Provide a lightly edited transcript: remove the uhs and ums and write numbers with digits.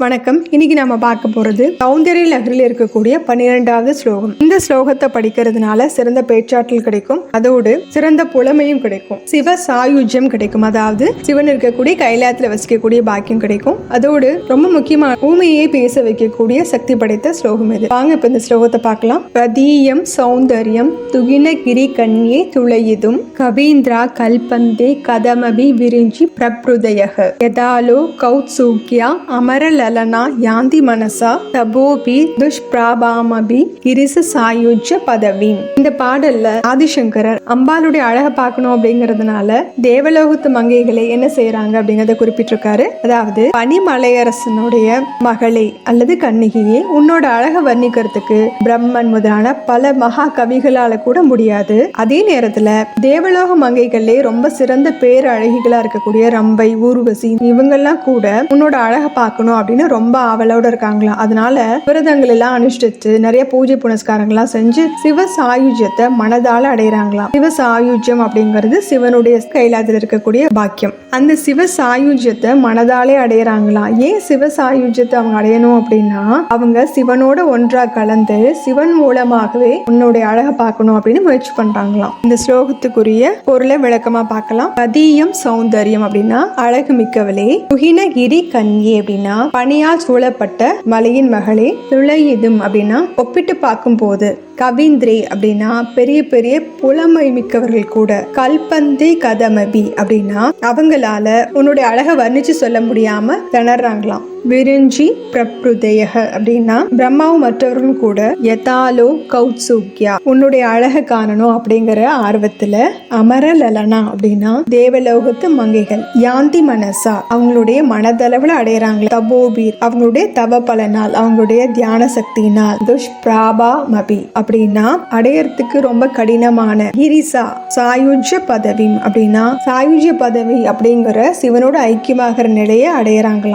வணக்கம். இன்னைக்கு நம்ம பார்க்க போறது சௌந்தர்ய லஹரியில் இருக்கக்கூடிய 12வது ஸ்லோகம். இந்த ஸ்லோகத்தை படிக்கிறதுனால சிறந்த பேச்சாற்றல் கிடைக்கும், அதோடு சிறந்த புலமையும் கிடைக்கும், சிவ சாயுஜ்யம் கிடைக்கும், அதாவது சிவன் இருக்கக்கூடிய கைலாயத்துல வசிக்கக்கூடிய பாக்கியம் கிடைக்கும், அதோடு ரொம்ப முக்கியமான ஊமையை பேச வைக்கக்கூடிய சக்தி படைத்த ஸ்லோகம் இது. வாங்க இப்ப இந்த ஸ்லோகத்தை பார்க்கலாம். பதீயம் சௌந்தர்யம் துகினகிரி கன்யே துளையிதும் கவீந்திரா கல்பந்தே கதமபி விரிஞ்சி பிரப்ருதயக யதாலோ கௌத்சூக்யா அமரல் லலனா யாந்தி மனசா தபோபி துஷ்பிராபாமபி கிரிச சாயுஜ்ய பதவி. இந்த பாடல்ல ஆதிசங்கரர் அம்பாளுடைய அழகை பார்க்கணும் அப்படிங்கறதுனால தேவலோகத்து மங்கைகளை என்ன செய்யறாங்க அப்படிங்கறத குறிப்பிட்டிருக்காரு. அதாவது பனிமலையரசனுடைய மகளே அல்லது கண்ணிகையே, உன்னோட அழகை வர்ணிக்கிறதுக்கு பிரம்மன் முதலான பல மகா கவிகளால கூட முடியாது. அதே நேரத்துல தேவலோக மங்கைகளே ரொம்ப சிறந்த பேரழகிகளா இருக்கக்கூடிய ரம்பை, ஊர்வசி இவங்கெல்லாம் கூட உன்னோட அழகை பார்க்கணும் அப்படின்னு ரொம்ப ஆவலோட இருக்காங்களாம். அதனால விரதங்கள் எல்லாம் அனுஷ்டித்து நிறைய பூஜை புனஸ்காரங்கள்லாம் செஞ்சு சிவ சாயுஜ்யத்தை மனதால அடைகிறாங்களாம். சிவ சாயுஜ்யம் அப்படிங்கிறது சிவனுடைய கைலாயத்தில் இருக்கக்கூடிய பாக்கியம். அந்த சிவ சாயுஜ்யத்தை மனதாலே அடைகிறாங்களாம். ஏன் சிவ சாயுஜ்யத்தை அவங்க அடையணும் அப்படின்னா, அவங்க சிவனோட ஒன்றா கலந்து சிவன் மூலமாகவே உன்னுடைய அழகை பார்க்கணும் அப்படின்னு முயற்சி பண்றாங்களாம். இந்த ஸ்லோகத்துக்குரிய பொருளை விளக்கமா பார்க்கலாம். பதீயம் சௌந்தர்யம் அப்படின்னா அழகு மிக்கவளே, துகினகிரி கன்யே அப்படின்னா பனியால் சூழப்பட்ட மலையின் மகளே, துளையிதும் அப்படின்னா ஒப்பிட்டு பார்க்கும் போது, கவீந்திரே அப்படின்னா பெரிய பெரிய புலமை மிக்கவர்கள் கூட, கல்பந்தே கதமபி அப்படின்னா அவங்களால உன்னுடைய அழகை வர்ணிச்சு சொல்ல முடியாம திணறாங்களாம். விரிஞ்சி பிரப்ருதயக அப்படின்னா பிரம்மாவும் மற்றவர்களும் கூட யதாலோ கௌத்சூக்யா உன்னுடைய அழகை காணணும் அப்படிங்கிற ஆர்வத்துல, அமரலலனா அப்படின்னா தேவலோகத்து மங்கைகள், யாந்தி மனசா அவங்களுடைய மனதளவுல அடையறாங்க, தபோபீர் அவங்களுடைய தவ பலனால், அவங்களுடைய தியான சக்தியினால், துஷ்பிராபா மபி அப்படின்னா அடையறதுக்கு ரொம்ப கடினமான, கிரிசா சாயுஜ்ய பதவி அப்படின்னா சாயுஜ்ய பதவி அப்படிங்கிற சிவனோட ஐக்கியமாகிற நிலையை அடையறாங்களாம்.